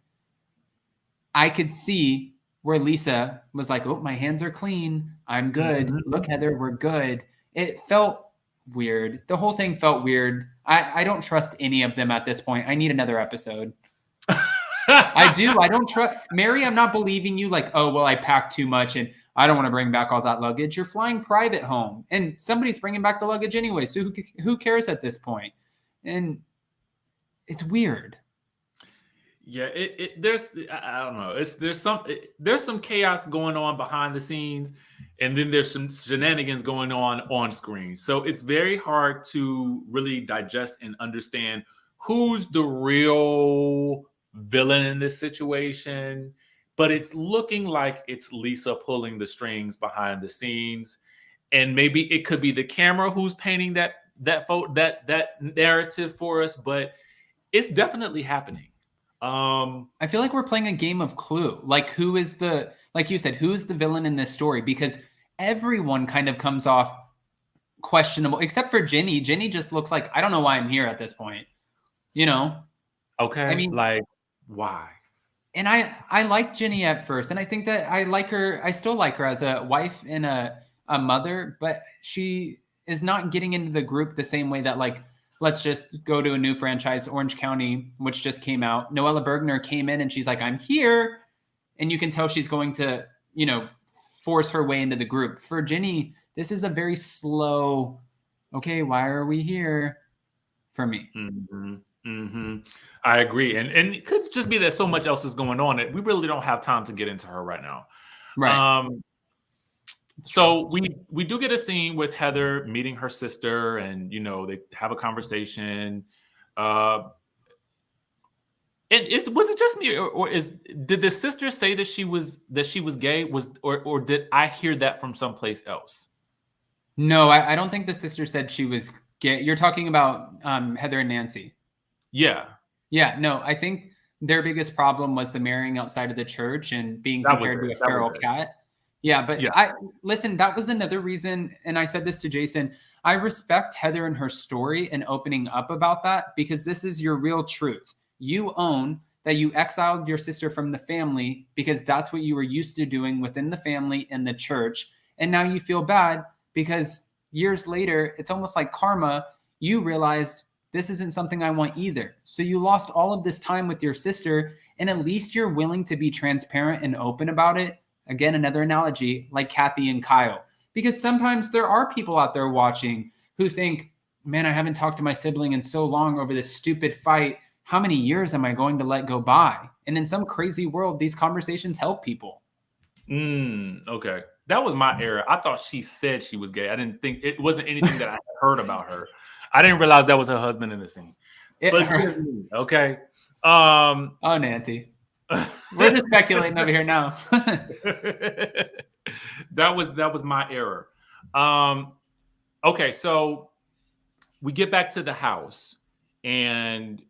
I could see where Lisa was like, oh, my hands are clean. I'm good. Mm-hmm. Look, Heather, we're good. It felt weird. The whole thing felt weird. I don't trust any of them at this point. I need another episode. I do. I don't trust Mary. I'm not believing you like, oh, well, I packed too much and I don't want to bring back all that luggage. You're flying private home, and somebody's bringing back the luggage anyway. So who cares at this point? And it's weird. Yeah, there's I don't know. There's some chaos going on behind the scenes, and then there's some shenanigans going on screen. So it's very hard to really digest and understand who's the real villain in this situation. But it's looking like it's Lisa pulling the strings behind the scenes, and maybe it could be the camera who's painting that narrative for us. But it's definitely happening. I feel like we're playing a game of Clue. Like, like you said, who's the villain in this story? Because everyone kind of comes off questionable, except for Ginny. Ginny just looks like, I don't know why I'm here at this point. You know? Okay. I mean, like, why? And I liked Ginny at first, and I think that I like her. I still like her as a wife and a mother, but she is not getting into the group the same way that, like, let's just go to a new franchise, Orange County, which just came out. Noella Bergner came in and she's like, I'm here. And you can tell she's going to, you know, force her way into the group. For Ginny, this is a very slow, okay, why are we here for me? Mm-hmm. Mm-hmm. I agree. And it could just be that so much else is going on that we really don't have time to get into her right now. Right. So we do get a scene with Heather meeting her sister, and you know they have a conversation. And was it just me, or did the sister say that she was gay? Or did I hear that from someplace else? No, I don't think the sister said she was gay. You're talking about Heather and Nancy. Yeah. Yeah. No, I think their biggest problem was the marrying outside of the church and being compared to a feral cat. Yeah, but yeah. Listen, that was another reason, and I said this to Jason, I respect Heather and her story and opening up about that, because this is your real truth. You own that you exiled your sister from the family because that's what you were used to doing within the family and the church. And now you feel bad because years later, it's almost like karma. You realized this isn't something I want either. So you lost all of this time with your sister, and at least you're willing to be transparent and open about it. Again, another analogy like Kathy and Kyle, because sometimes there are people out there watching who think, man, I haven't talked to my sibling in so long over this stupid fight. How many years am I going to let go by? And in some crazy world, these conversations help people. Okay. That was my error. I thought she said she was gay. I didn't think it wasn't anything that I had heard about her. I didn't realize that was her husband in the scene. Okay. Oh, Nancy. We're just speculating over here now. That was my error. Okay, so we get back to the house, and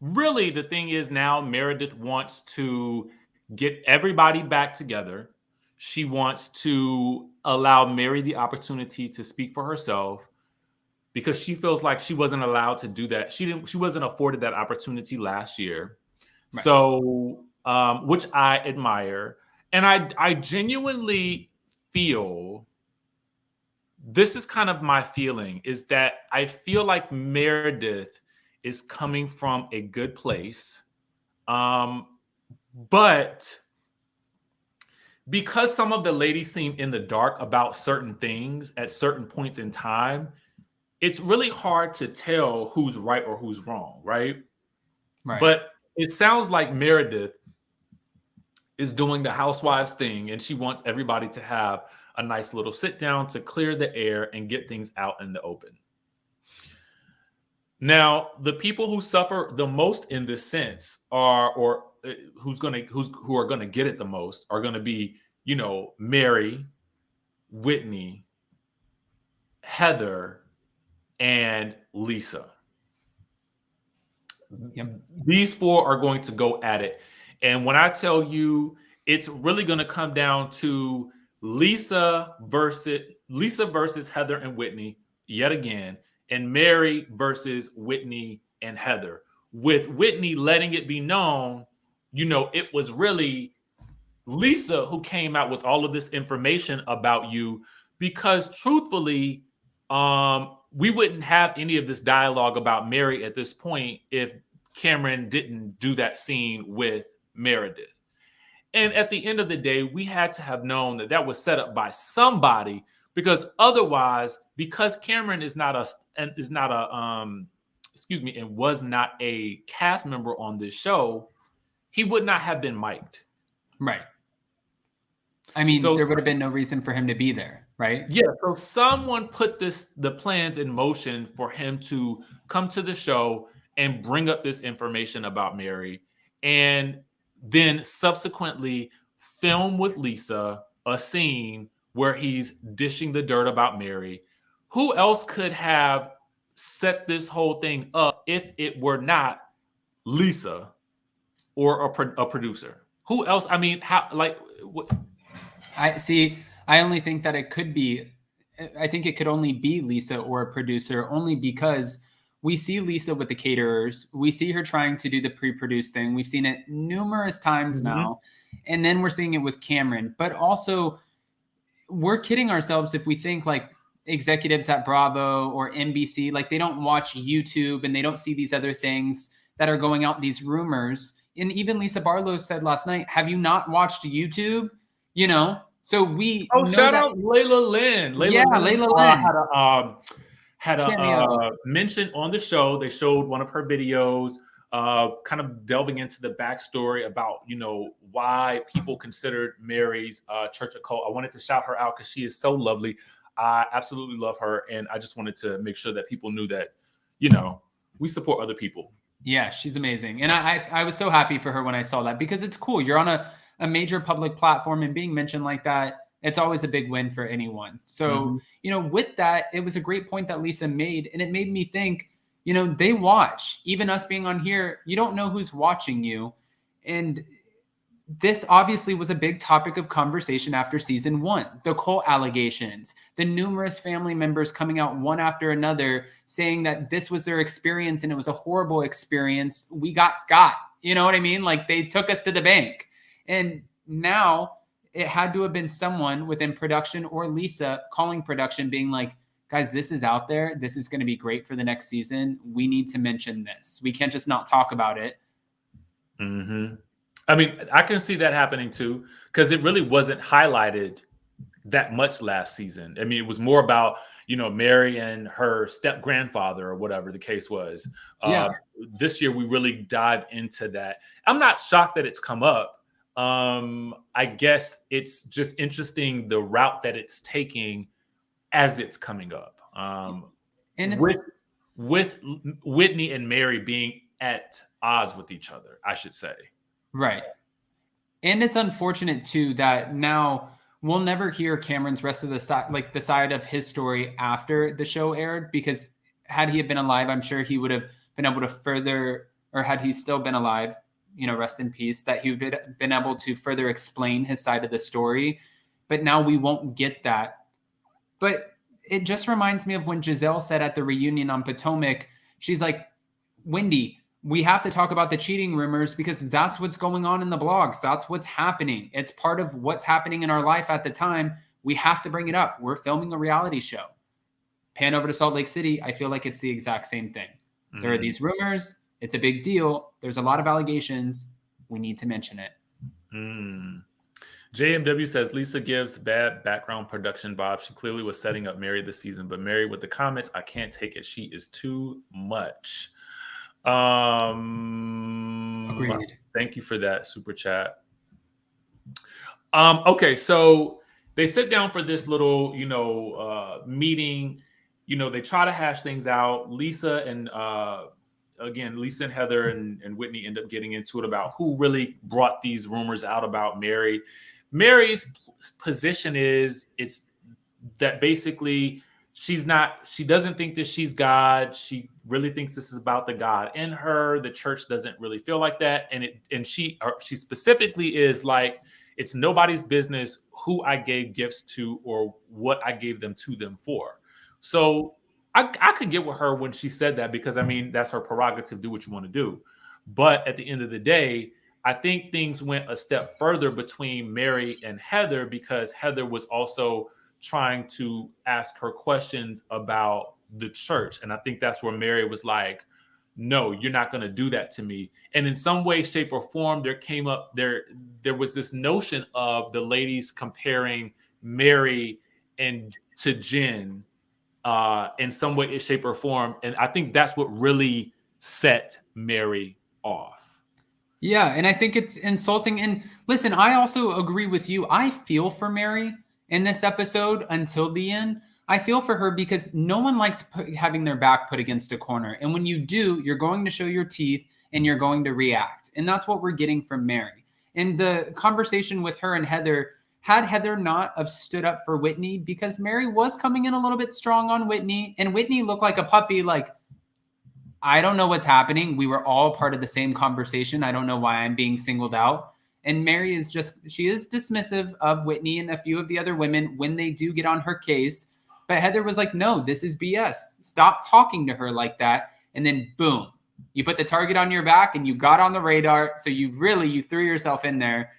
really the thing is now Meredith wants to get everybody back together. She wants to allow Mary the opportunity to speak for herself because she feels like she wasn't allowed to do that. She wasn't afforded that opportunity last year. Right. So, which I admire. And I genuinely feel, this is kind of my feeling, is that I feel like Meredith is coming from a good place. But because some of the ladies seem in the dark about certain things at certain points in time, it's really hard to tell who's right or who's wrong, right? Right. But it sounds like Meredith is doing the housewives thing, and she wants everybody to have a nice little sit down to clear the air and get things out in the open. Now, the people who suffer the most in this sense who are going to get it the most are going to be, Mary, Whitney, Heather, and Lisa. Yep. These four are going to go at it. And when I tell you, it's really going to come down to Lisa versus Heather and Whitney yet again, and Mary versus Whitney and Heather. With Whitney letting it be known, it was really Lisa who came out with all of this information about you, because truthfully, we wouldn't have any of this dialogue about Mary at this point if Cameron didn't do that scene with Meredith. And at the end of the day, we had to have known that was set up by somebody, because otherwise, because Cameron was not a cast member on this show, he would not have been mic'd. Right. I mean, there would have been no reason for him to be there, right? Yeah. So someone put the plans in motion for him to come to the show and bring up this information about Mary, and then subsequently film with Lisa a scene where he's dishing the dirt about Mary. Who else could have set this whole thing up if it were not Lisa or a producer? Who else? I mean, what? I only think that it could be, I think it could only be Lisa or a producer, only because we see Lisa with the caterers. We see her trying to do the pre-produced thing. We've seen it numerous times now. And then we're seeing it with Cameron. But also, we're kidding ourselves if we think like executives at Bravo or NBC, like they don't watch YouTube and they don't see these other things that are going out, these rumors. And even Lisa Barlow said last night, have you not watched YouTube? So we shout out Layla Lynn. Layla Lynn had a mention on the show. They showed one of her videos, kind of delving into the backstory about why people considered Mary's church a cult. I wanted to shout her out because she is so lovely. I absolutely love her, and I just wanted to make sure that people knew that we support other people. Yeah, she's amazing, and I was so happy for her when I saw that, because it's cool. You're on a major public platform, and being mentioned like that, it's always a big win for anyone. So, with that, it was a great point that Lisa made, and it made me think, they watch. Even us being on here, you don't know who's watching you. And this obviously was a big topic of conversation after season 1. The cult allegations, the numerous family members coming out one after another saying that this was their experience and it was a horrible experience. We got. You know what I mean? Like, they took us to the bank. And now it had to have been someone within production or Lisa calling production being like, guys, this is out there. This is going to be great for the next season. We need to mention this. We can't just not talk about it. I mean, I can see that happening too, because it really wasn't highlighted that much last season. I mean, it was more about, Mary and her step grandfather or whatever the case was. This year, we really dive into that. I'm not shocked that it's come up. I guess it's just interesting the route that it's taking as it's coming up. And with Whitney and Mary being at odds with each other, I should say. Right. And it's unfortunate too that now we'll never hear Cameron's rest of the side, like the side of his story after the show aired, because had he been alive, I'm sure he would have been able to further, or had he still been alive, rest in peace, that he would have been able to further explain his side of the story. But now we won't get that. But it just reminds me of when Giselle said at the reunion on Potomac, she's like, Wendy, we have to talk about the cheating rumors because that's what's going on in the blogs. That's what's happening. It's part of what's happening in our life at the time. We have to bring it up. We're filming a reality show. Pan over to Salt Lake City. I feel like it's the exact same thing. Mm-hmm. There are these rumors. It's a big deal. There's a lot of allegations. We need to mention it. JMW says Lisa gives bad background production vibes. She clearly was setting up Mary this season, but Mary with the comments, I can't take it. She is too much. Agreed. Thank you for that super chat. Okay, so they sit down for this little, meeting. They try to hash things out. Lisa and Heather and Whitney end up getting into it about who really brought these rumors out about Mary. Mary's position is it's that basically she doesn't think that she's God. She really thinks this is about the God in her. The church doesn't really feel like that. And she specifically is like, it's nobody's business who I gave gifts to or what I gave them to them for. So I could get with her when she said that, because I mean, that's her prerogative. Do what you want to do. But at the end of the day, I think things went a step further between Mary and Heather, because Heather was also trying to ask her questions about the church. And I think that's where Mary was like, no, you're not going to do that to me. And in some way, shape, or form, there was this notion of the ladies comparing Mary to Jen in some way, shape, or form. And I think that's what really set Mary off. Yeah, and I think it's insulting. And listen, I also agree with you. I feel for Mary in this episode until the end. I feel for her because no one likes having their back put against a corner. And when you do, you're going to show your teeth and you're going to react. And that's what we're getting from Mary. And the conversation with her and Heather, had Heather not have stood up for Whitney, because Mary was coming in a little bit strong on Whitney, and Whitney looked like a puppy, like, I don't know what's happening. We were all part of the same conversation. I don't know why I'm being singled out. And Mary she is dismissive of Whitney and a few of the other women when they do get on her case. But Heather was like, no, this is BS. Stop talking to her like that. And then boom, you put the target on your back and you got on the radar. So you threw yourself in there.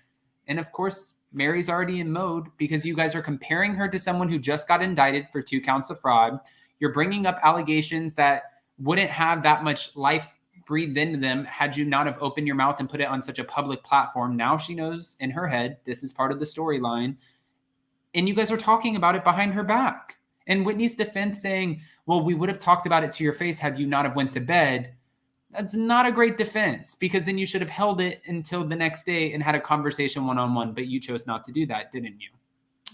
And of course, Mary's already in mode because you guys are comparing her to someone who just got indicted for 2 counts of fraud. You're bringing up allegations that wouldn't have that much life breathed into them had you not have opened your mouth and put it on such a public platform. Now she knows in her head, this is part of the storyline. And you guys are talking about it behind her back. And Whitney's defense saying, well, we would have talked about it to your face had you not have went to bed. That's not a great defense, because then you should have held it until the next day and had a conversation one-on-one, but you chose not to do that, didn't you?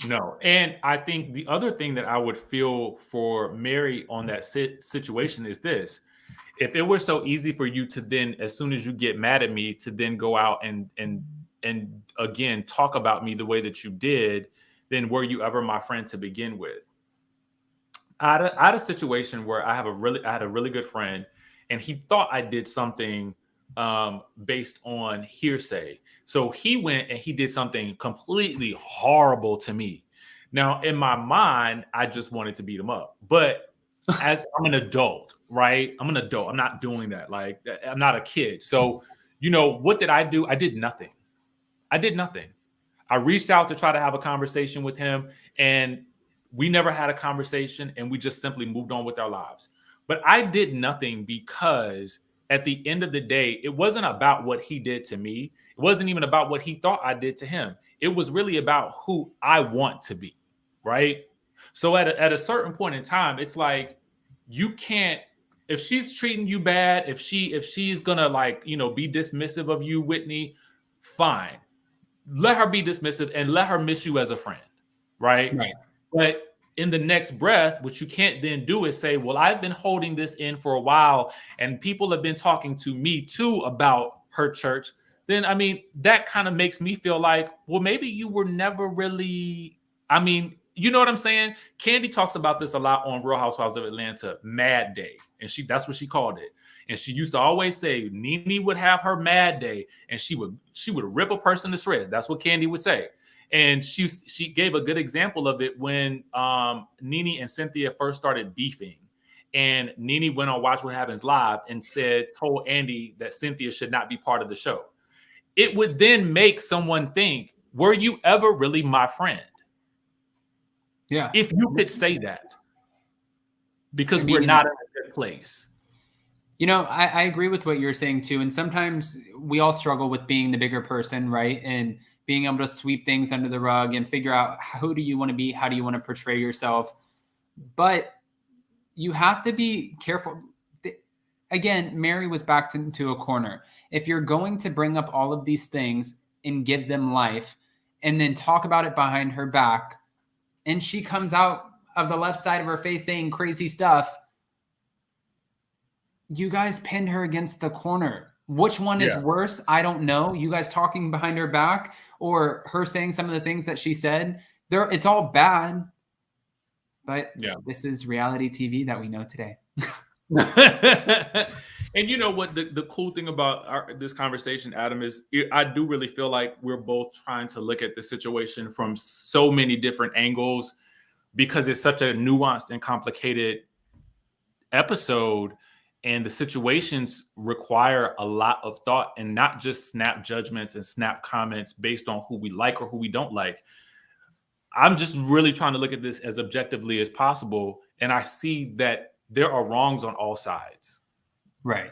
No. And I think the other thing that I would feel for Mary on that situation is this. If it were so easy for you to then, as soon as you get mad at me, to then go out and again, talk about me the way that you did, then were you ever my friend to begin with? I had a situation where I had a really good friend, and he thought I did something based on hearsay. So he went and he did something completely horrible to me. Now, in my mind, I just wanted to beat him up. But as I'm an adult, right? I'm an adult. I'm not doing that. Like, I'm not a kid. So, what did I do? I did nothing. I reached out to try to have a conversation with him, and we never had a conversation, and we just simply moved on with our lives. But I did nothing because at the end of the day, it wasn't about what he did to me. It wasn't even about what he thought I did to him. It was really about who I want to be. right? So at a certain point in time, it's like you can't, if she's treating you bad, if she's gonna like, be dismissive of you, Whitney, fine. Let her be dismissive and let her miss you as a friend, right? Right. But in the next breath, what you can't then do is say, well, I've been holding this in for a while and people have been talking to me too about her church. Then, I mean, that kind of makes me feel like, well, maybe you were never really, I mean, you know what I'm saying? Candy talks about this a lot on Real Housewives of Atlanta, Mad Day. And that's what she called it. And she used to always say Nene would have her mad day and she would rip a person to shreds. That's what Candy would say. And she gave a good example of it when Nene and Cynthia first started beefing. And Nene went on Watch What Happens Live and told Andy that Cynthia should not be part of the show. It would then make someone think, were you ever really my friend? Yeah. If you could say that. Because we're not in a good place. I agree with what you're saying too. And sometimes we all struggle with being the bigger person, right? And being able to sweep things under the rug and figure out who do you want to be? How do you want to portray yourself? But you have to be careful. Again, Mary was backed into a corner. If you're going to bring up all of these things and give them life and then talk about it behind her back, and she comes out of the left side of her face saying crazy stuff, you guys pinned her against the corner. Which one is worse? I don't know. You guys talking behind her back or her saying some of the things that she said. It's all bad. But this is reality TV that we know today. And you know what? The cool thing about this conversation, Adam, is I do really feel like we're both trying to look at the situation from so many different angles because it's such a nuanced and complicated episode. And the situations require a lot of thought and not just snap judgments and snap comments based on who we like or who we don't like. I'm just really trying to look at this as objectively as possible. And I see that there are wrongs on all sides. Right.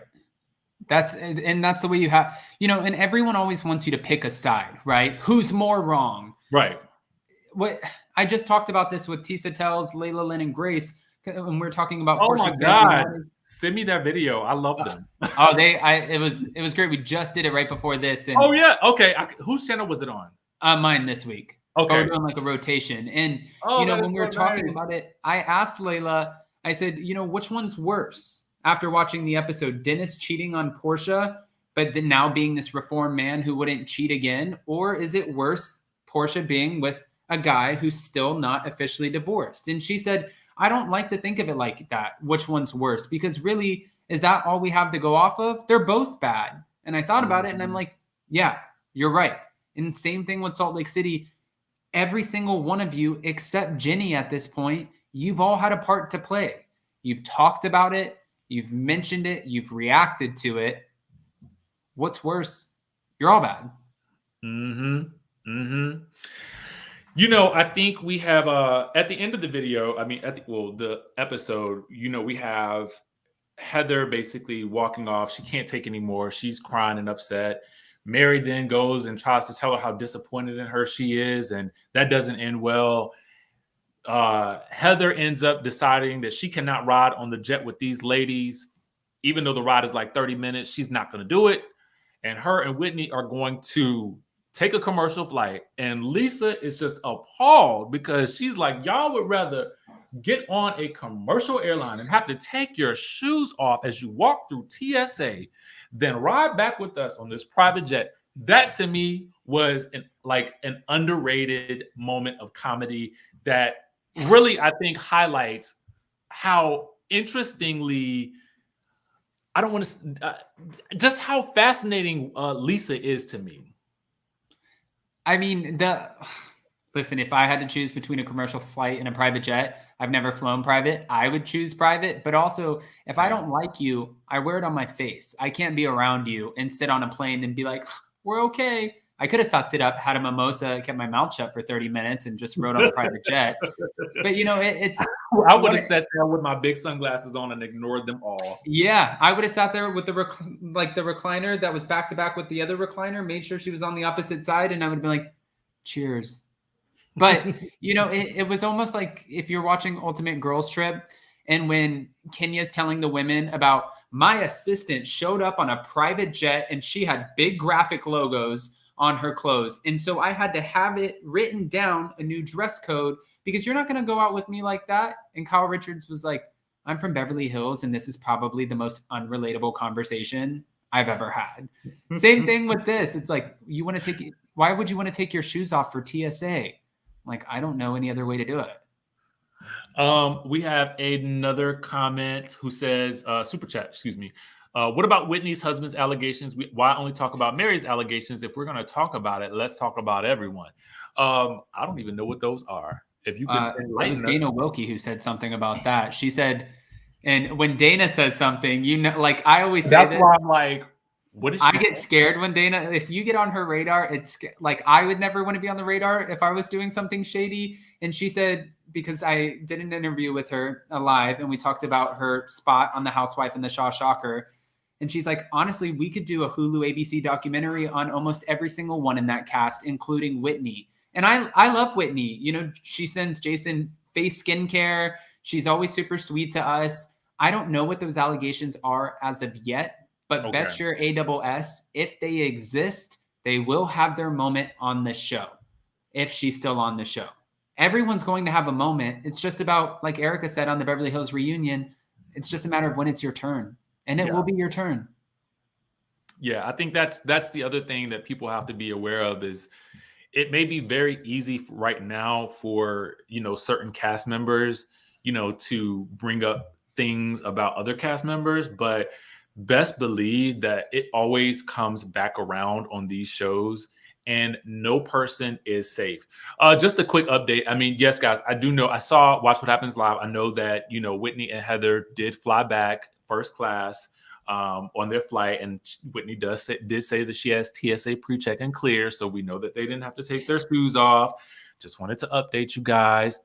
That's the way you have, and everyone always wants you to pick a side, right? Who's more wrong? Right. What I just talked about this with Tisa Tells, Layla Lynn, and Grace. When we're talking about Portia's my God. Send me that video. I love them. It was great. We just did it right before this. And, okay. Whose channel was it on? Mine this week. Okay. We're doing like a rotation. And when we were talking about it, I asked Layla, I said, which one's worse after watching the episode? Dennis cheating on Portia, but then now being this reformed man who wouldn't cheat again? Or is it worse, Portia being with a guy who's still not officially divorced? And she said, I don't like to think of it like that. Which one's worse? Because really, is that all we have to go off of? They're both bad. And I thought about it and I'm like, yeah, you're right. And same thing with Salt Lake City. Every single one of you, except Jenny at this point, you've all had a part to play. You've talked about it. You've mentioned it. You've reacted to it. What's worse? You're all bad. I think we have at the end of the video, the episode, we have Heather basically walking off. She can't take anymore. She's crying and upset. Mary then goes and tries to tell her how disappointed in her she is, and that doesn't end well. Heather ends up deciding that she cannot ride on the jet with these ladies, even though the ride is like 30 minutes. She's not going to do it. And her and Whitney are going to take a commercial flight. And Lisa is just appalled because she's like, y'all would rather get on a commercial airline and have to take your shoes off as you walk through TSA than ride back with us on this private jet. That to me was an underrated moment of comedy that really, I think, highlights how interestingly, I don't want to, just how fascinating Lisa is to me. I mean, listen, if I had to choose between a commercial flight and a private jet, I've never flown private. I would choose private. But also, if I don't like you, I wear it on my face. I can't be around you and sit on a plane and be like, we're okay. I could have sucked it up, had a mimosa, kept my mouth shut for 30 minutes and just rode on a private jet. But, it's... I would have sat there with my big sunglasses on and ignored them all. Yeah, I would have sat there with the recliner that was back to back with the other recliner, made sure she was on the opposite side, and I would have been like, cheers. But, it was almost like if you're watching Ultimate Girls Trip and when Kenya's telling the women about my assistant showed up on a private jet and she had big graphic logos on her clothes. And so I had to have it written down, a new dress code, because you're not going to go out with me like that. And Kyle Richards was like, I'm from Beverly Hills, and this is probably the most unrelatable conversation I've ever had. Same thing with this. It's like, why would you want to take your shoes off for TSA? Like, I don't know any other way to do it. We have another comment who says, super chat, excuse me. What about Whitney's husband's allegations? Why only talk about Mary's allegations? If we're going to talk about it, let's talk about everyone. I don't even know what those are. If you could it was Dana Wilkie who said something about that. She said, and when Dana says something, like I always say that's why I'm like, what is she I get scared when Dana, if you get on her radar, it's like I would never want to be on the radar if I was doing something shady. And she said, because I did an interview with her live and we talked about her spot on The Housewife and the Shah Shocker. And she's like, honestly, we could do a Hulu ABC documentary on almost every single one in that cast, including Whitney. And I love Whitney. She sends Jason face skincare. She's always super sweet to us. I don't know what those allegations are as of yet, but bet your ASS, if they exist, they will have their moment on the show, if she's still on the show. Everyone's going to have a moment. It's just about, like Erica said on the Beverly Hills reunion, it's just a matter of when it's your turn. And it will be your turn. Yeah, I think that's the other thing that people have to be aware of is it may be very easy right now for, certain cast members, to bring up things about other cast members, but best believe that it always comes back around on these shows and no person is safe. Just a quick update. I mean, yes, guys, I do know, Watch What Happens Live. I know that, Whitney and Heather did fly back first class on their flight, and Whitney did say that she has TSA pre-check and clear, so we know that they didn't have to take their shoes off. Just wanted to update you guys.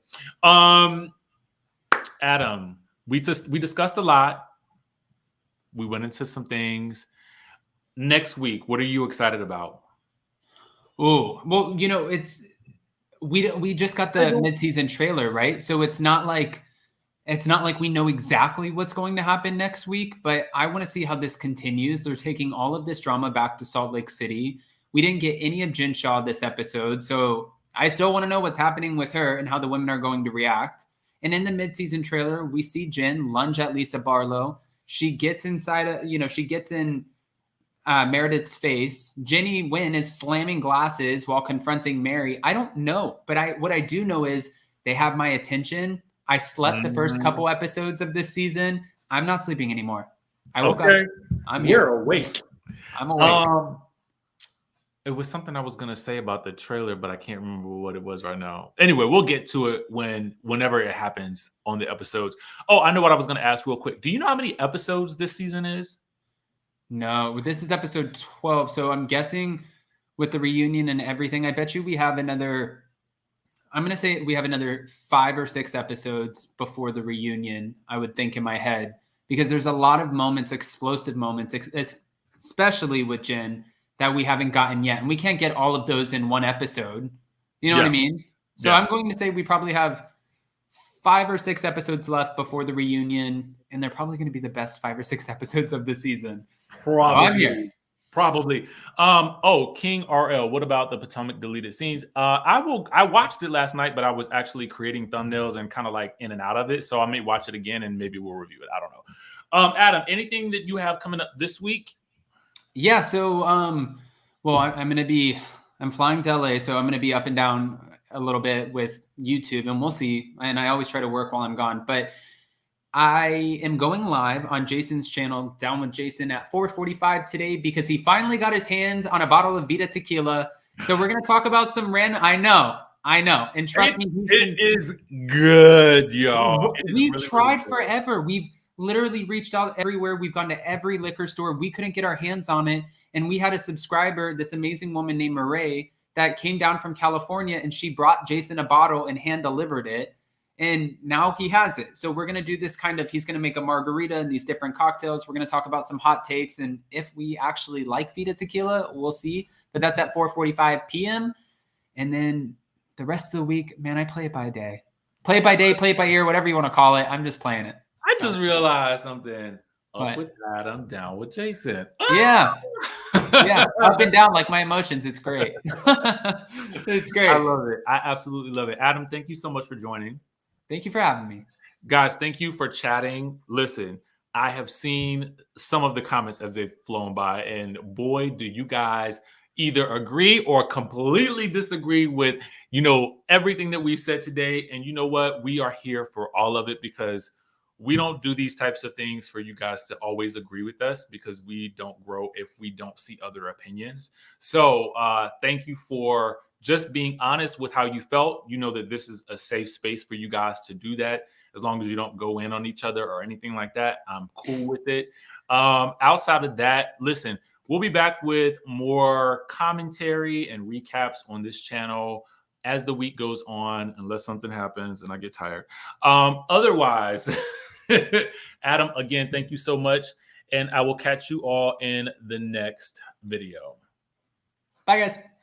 Adam, we discussed a lot. We went into some things. Next week, what are you excited about? Oh, well, we just got the mid-season trailer, right? So it's not like we know exactly what's going to happen next week, but I want to see how this continues. They're taking all of this drama back to Salt Lake City. We didn't get any of Jen Shah this episode, so I still want to know what's happening with her and how the women are going to react. And in the midseason trailer, we see Jen lunge at Lisa Barlow. She gets inside, she gets in Meredith's face. Jenny Wynn is slamming glasses while confronting Mary. I don't know, but what I do know is they have my attention. I slept the first couple episodes of this season. I'm not sleeping anymore. I woke up. You're awake. I'm awake. It was something I was going to say about the trailer, but I can't remember what it was right now. Anyway, we'll get to it whenever it happens on the episodes. Oh, I know what I was going to ask real quick. Do you know how many episodes this season is? No, this is episode 12. So I'm guessing with the reunion and everything, I bet you we have another... I'm going to say we have another 5 or 6 episodes before the reunion, I would think in my head, because there's a lot of moments, explosive moments, especially with Jen, that we haven't gotten yet. And we can't get all of those in one episode. You know what I mean? So I'm going to say we probably have 5 or 6 episodes left before the reunion, and they're probably going to be the best 5 or 6 episodes of the season. Probably. I'm here. Probably. King RL, what about the Potomac deleted scenes? I watched it last night, but I was actually creating thumbnails and kind of like in and out of it. So I may watch it again and maybe we'll review it. I don't know. Adam, anything that you have coming up this week? Yeah. So, I'm flying to LA, so I'm going to be up and down a little bit with YouTube and we'll see. And I always try to work while I'm gone, but I am going live on Jason's channel, Down with Jason, at 4:45 today because he finally got his hands on a bottle of Vita tequila. So we're going to talk about some random. I know. And trust me, it is good, y'all. We've tried forever. We've literally reached out everywhere. We've gone to every liquor store. We couldn't get our hands on it. And we had a subscriber, this amazing woman named Marae, that came down from California, and she brought Jason a bottle and hand delivered it. And now he has it. So we're going to do this he's going to make a margarita and these different cocktails. We're going to talk about some hot takes. And if we actually like Vita tequila, we'll see. But that's at 4:45 p.m. And then the rest of the week, man, I play it by day. Play it by day, play it by ear, whatever you want to call it. I'm just playing it. I just realized something. Up What? with Adam, down with Jason. Yeah. Yeah. Up and down like my emotions. It's great. It's great. I love it. I absolutely love it. Adam, thank you so much for joining. Thank you for having me. Guys, thank you for chatting. Listen, I have seen some of the comments as they've flown by, and boy, do you guys either agree or completely disagree with, everything that we've said today. And you know what? We are here for all of it, because we don't do these types of things for you guys to always agree with us, because we don't grow if we don't see other opinions. So thank you for just being honest with how you felt. You know that this is a safe space for you guys to do that. As long as you don't go in on each other or anything like that, I'm cool with it. Outside of that, listen, we'll be back with more commentary and recaps on this channel as the week goes on, unless something happens and I get tired. Otherwise, Adam, again, thank you so much. And I will catch you all in the next video. Bye, guys.